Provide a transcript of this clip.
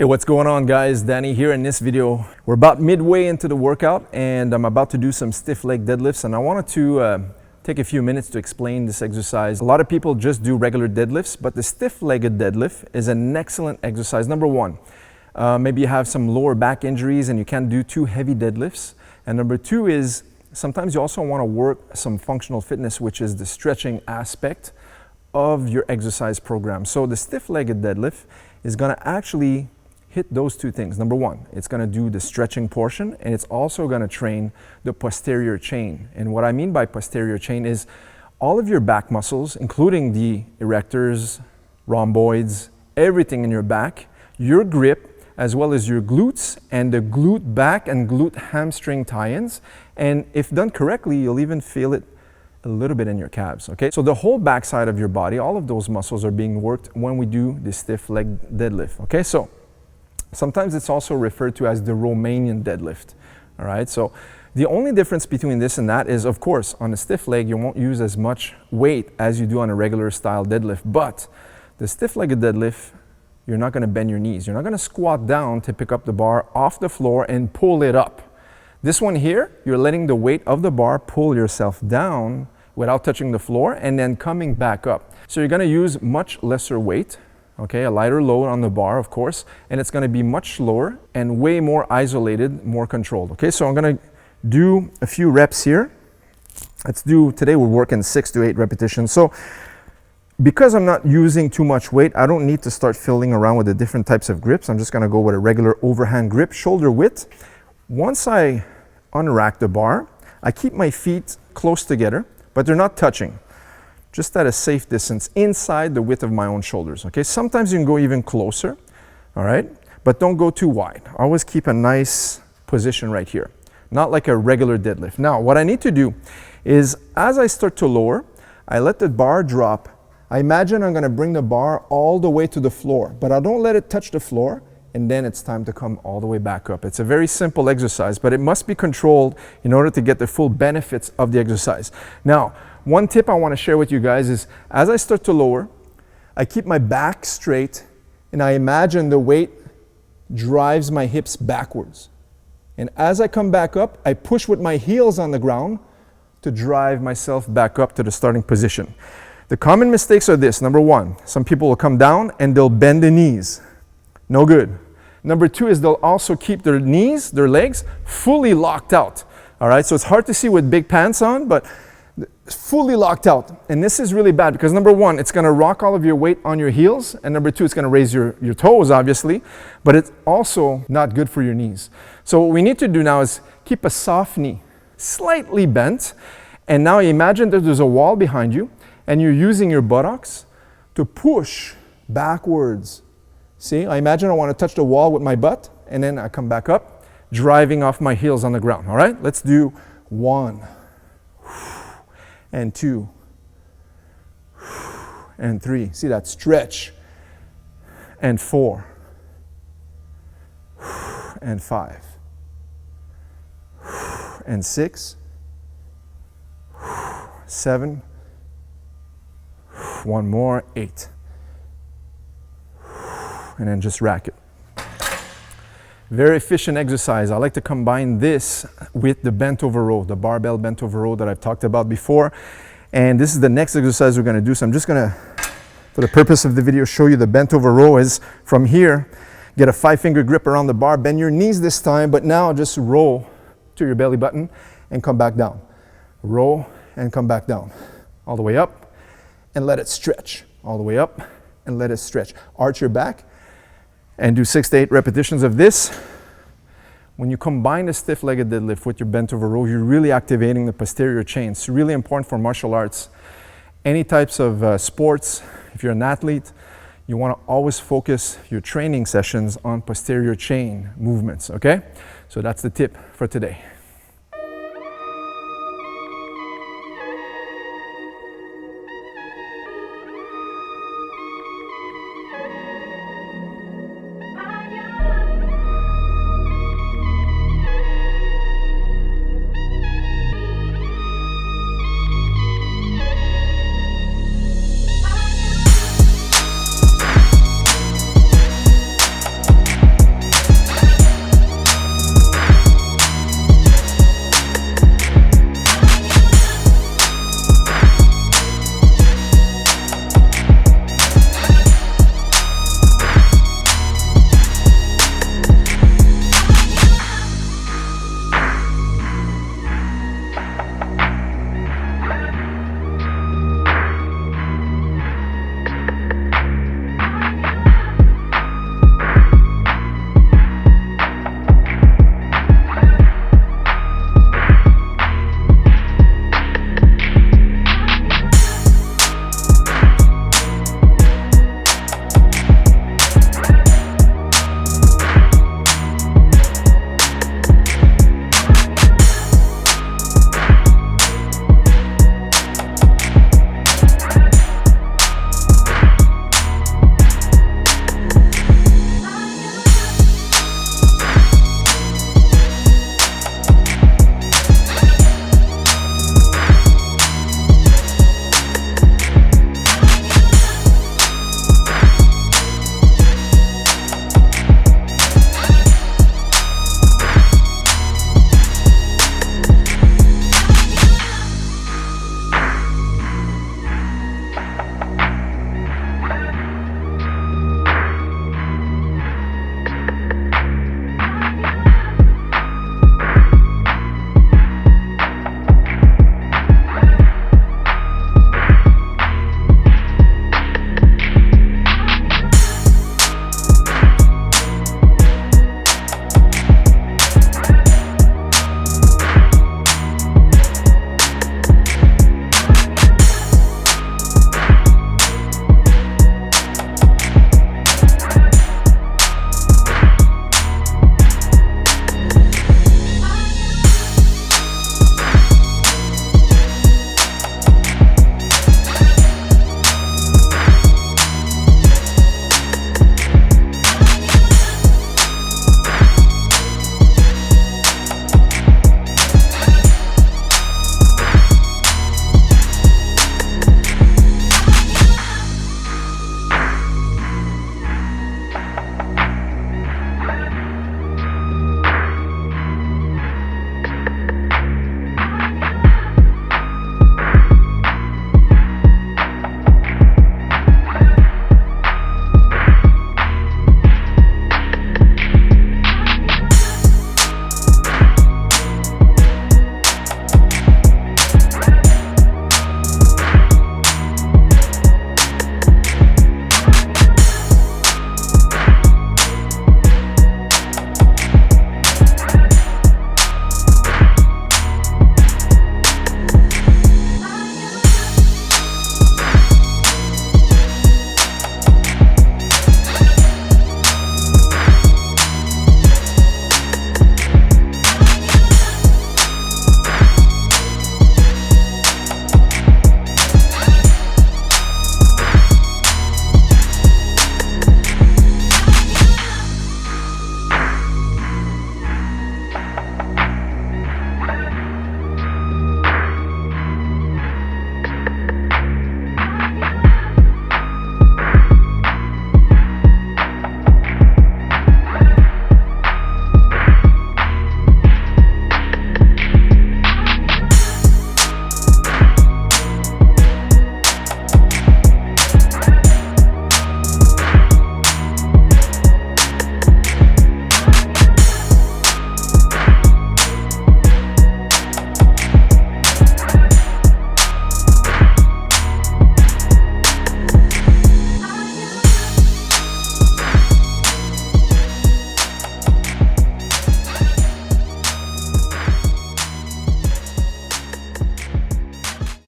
Hey, what's going on, guys? Danny here. In this video, we're about midway into the workout and I'm about to do some stiff leg deadlifts, and I wanted to take a few minutes to explain this exercise. A lot of people just do regular deadlifts, but the stiff-legged deadlift is an excellent exercise. Number one, maybe you have some lower back injuries and you can't do too heavy deadlifts. And number two is sometimes you also want to work some functional fitness, which is the stretching aspect of your exercise program. So the stiff-legged deadlift is going to actually hit those two things. Number one, it's going to do the stretching portion, and it's also going to train the posterior chain. And what I mean by posterior chain is all of your back muscles, including the erectors, rhomboids, everything in your back, your grip, as well as your glutes and the glute back and glute hamstring tie-ins. And if done correctly, you'll even feel it a little bit in your calves, okay? So the whole back side of your body, all of those muscles are being worked when we do the stiff leg deadlift, okay? So sometimes it's also referred to as the Romanian deadlift, all right? So the only difference between this and that is, of course, on a stiff leg, you won't use as much weight as you do on a regular style deadlift, but the stiff-legged deadlift, you're not gonna bend your knees. You're not gonna squat down to pick up the bar off the floor and pull it up. This one here, you're letting the weight of the bar pull yourself down without touching the floor and then coming back up. So you're gonna use much lesser weight, okay, a lighter load on the bar, of course, and it's gonna be much slower and way more isolated, more controlled, okay? So I'm gonna do a few reps here. Today we're working 6 to 8 repetitions. So because I'm not using too much weight, I don't need to start fiddling around with the different types of grips. I'm just gonna go with a regular overhand grip, shoulder width. Once I unrack the bar, I keep my feet close together, but they're not touching, just at a safe distance inside the width of my own shoulders, okay? Sometimes you can go even closer, all right? But don't go too wide. Always keep a nice position right here, not like a regular deadlift. Now, what I need to do is as I start to lower, I let the bar drop. I imagine I'm gonna bring the bar all the way to the floor, but I don't let it touch the floor, and then it's time to come all the way back up. It's a very simple exercise, but it must be controlled in order to get the full benefits of the exercise. Now, one tip I want to share with you guys is as I start to lower, I keep my back straight and I imagine the weight drives my hips backwards. And as I come back up, I push with my heels on the ground to drive myself back up to the starting position. The common mistakes are this. Number one, some people will come down and they'll bend the knees. No good. Number two is they'll also keep their knees, their legs, fully locked out. All right, so it's hard to see with big pants on, but fully locked out. And this is really bad because number one, it's gonna rock all of your weight on your heels, and number two, it's gonna raise your toes, obviously, but it's also not good for your knees. So what we need to do now is keep a soft knee, slightly bent, and now imagine that there's a wall behind you, and you're using your buttocks to push backwards. See, I imagine I wanna touch the wall with my butt, and then I come back up, driving off my heels on the ground, all right? Let's do 1, and 2, and 3. See that stretch. And 4, and 5, and 6, 7, one more, 8. And then just rack it. Very efficient exercise. I like to combine this with the bent over row, the barbell bent over row that I've talked about before. And this is the next exercise we're gonna do. So I'm just gonna, for the purpose of the video, show you the bent over row is from here, get a 5-finger grip around the bar, bend your knees this time, but now just roll to your belly button and come back down. Roll and come back down. All the way up and let it stretch. All the way up and let it stretch. Arch your back and do 6 to 8 repetitions of this. When you combine the stiff-legged deadlift with your bent over row, you're really activating the posterior chain. It's really important for martial arts. Any types of sports, if you're an athlete, you want to always focus your training sessions on posterior chain movements, okay? So that's the tip for today.